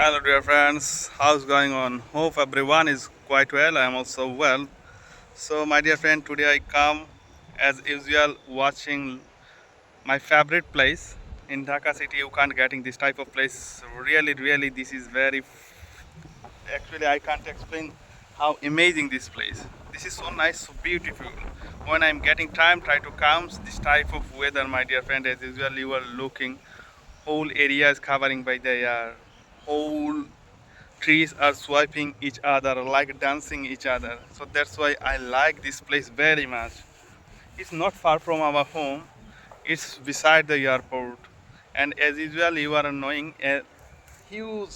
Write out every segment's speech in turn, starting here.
Hello, dear friends. How's going on? Hope everyone is quite well. I am also well. So, my dear friend, today I come as usual watching my favorite place in Dhaka city. You can't getting this type of place. Really, this is very. Actually, I can't explain how amazing this place. This is so nice, so beautiful. When I'm getting time, try to come this type of weather, my dear friend. As usual, you are looking whole area is covering by the whole trees are swiping each other like dancing each other, so that's why I like this place very much. It's not far from our home, it's beside the airport, and as usual you are knowing a huge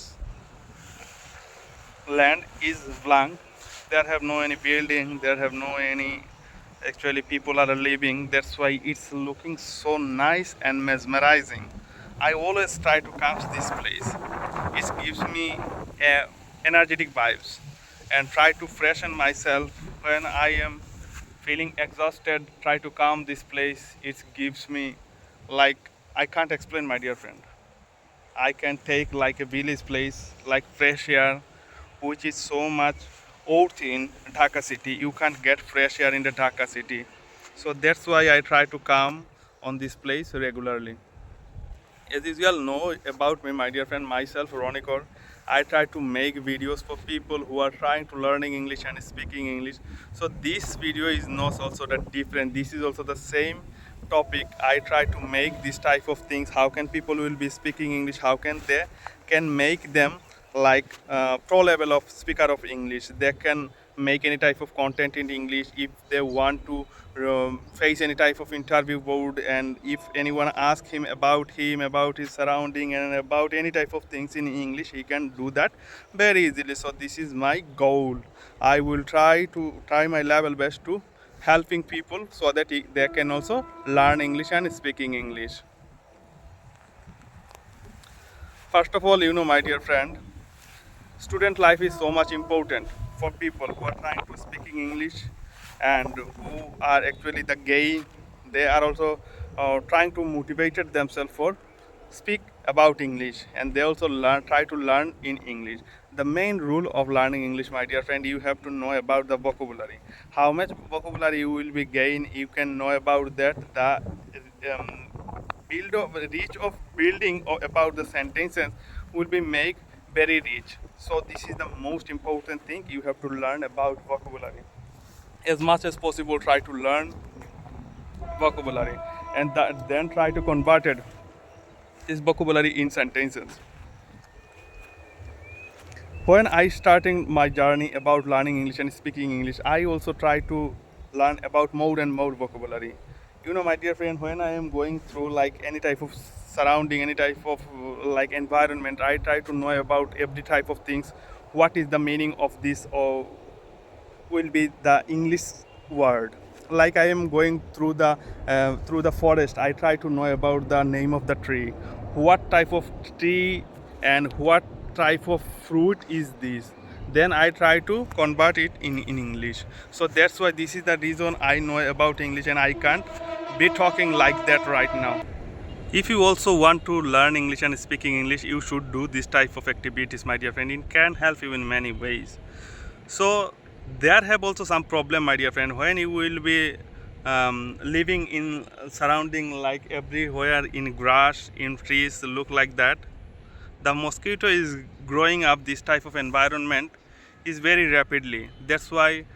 land is blank. There have no any building, there have no any actually people are living. That's why it's looking so nice and mesmerizing. I always try to come to this place. It gives me energetic vibes and try to freshen myself when I am feeling exhausted. Try to calm this place. It gives me like I can't explain, my dear friend. I can take like a village place, like fresh air, which is so much out in Dhaka city. You can't get fresh air in the Dhaka city. So that's why I try to come on this place regularly. As usual, know about me, my dear friend, myself, Ronikor. I try to make videos for people who are trying to learning English and speaking English. So this video is not also that different. This is also the same topic. I try to make this type of things. How can people will be speaking English? How can they can make them like pro level of speaker of English? They can make any type of content in English if they want to face any type of interview board, and if anyone asks him about his surrounding and about any type of things in English, he can do that very easily. So this is my goal. I will try my level best to helping people so that they can also learn English and speaking English. First of all, my dear friend, student life is so much important for people who are trying to speaking English and who are actually the gay. They are also trying to motivate themselves for speak about English, and they also try to learn in English. The main rule of learning English, my dear friend, you have to know about the vocabulary. How much vocabulary you will be gain, you can know about that. The build of reach of building about the sentences will be make very rich. So this is the most important thing. You have to learn about vocabulary as much as possible. Try to learn vocabulary and then try to convert it this vocabulary in sentences. When I starting my journey about learning English and speaking English, I also try to learn about more and more vocabulary. My dear friend, when I am going through like any type of surrounding, any type of like environment, I try to know about every type of things. What is the meaning of this, or will be the English word. Like I am going through the forest, I try to know about the name of the tree, what type of tree and what type of fruit is this. Then I try to convert it in English. So that's why this is the reason I know about English, and I can't be talking like that right now. If you also want to learn English and speaking English, you should do this type of activities, my dear friend. It can help you in many ways. So there have also some problem, my dear friend, when you will be living in surrounding like everywhere in grass, in trees look like that. The mosquito is growing up. This type of environment is very rapidly. That's why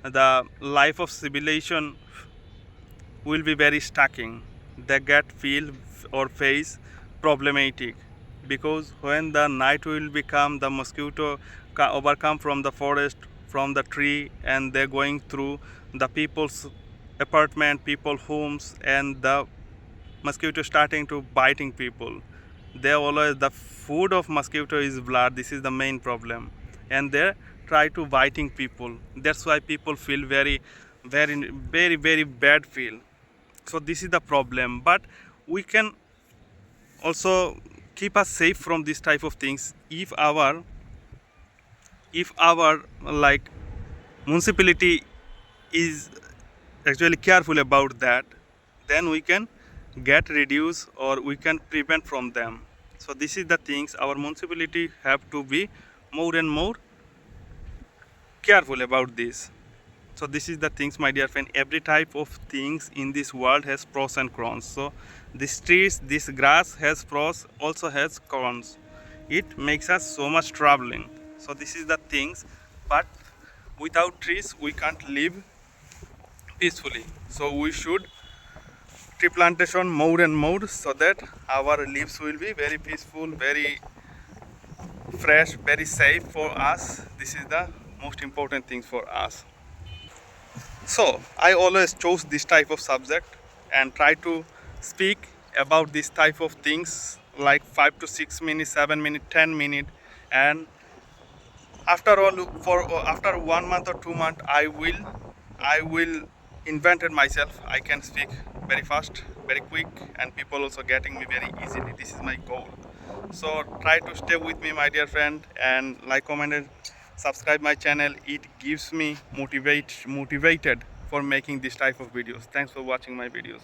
the life of civilization will be very stacking. They get feel or face problematic, because when the night will become, the mosquito overcome from the forest, from the tree, and they're going through the people's apartment, people homes, and the mosquito starting to biting people. They always, the food of mosquito is blood. This is the main problem, and they try to biting people. That's why people feel very bad feel. So this is the problem, but we can also keep us safe from this type of things if our like municipality is actually careful about that. Then we can get reduce or we can prevent from them. So this is the things our municipality have to be more and more careful about this. So this is the things, my dear friend. Every type of things in this world has pros and cons. So this trees, this grass has pros, also has cons. It makes us so much traveling. So this is the things, but without trees we can't live peacefully. So we should tree plantation more and more, so that our lives will be very peaceful, very fresh, very safe for us. This is the most important thing for us. So I always chose this type of subject and try to speak about this type of things like 5 to 6 minutes, 7 minutes, 10 minutes, and after all, for after 1 month or 2 months, I will invented myself. I can speak very fast, very quick, and people also getting me very easily. This is my goal. So try to stay with me, my dear friend, and like, comment, and subscribe my channel. It gives me motivated for making this type of videos. Thanks for watching my videos.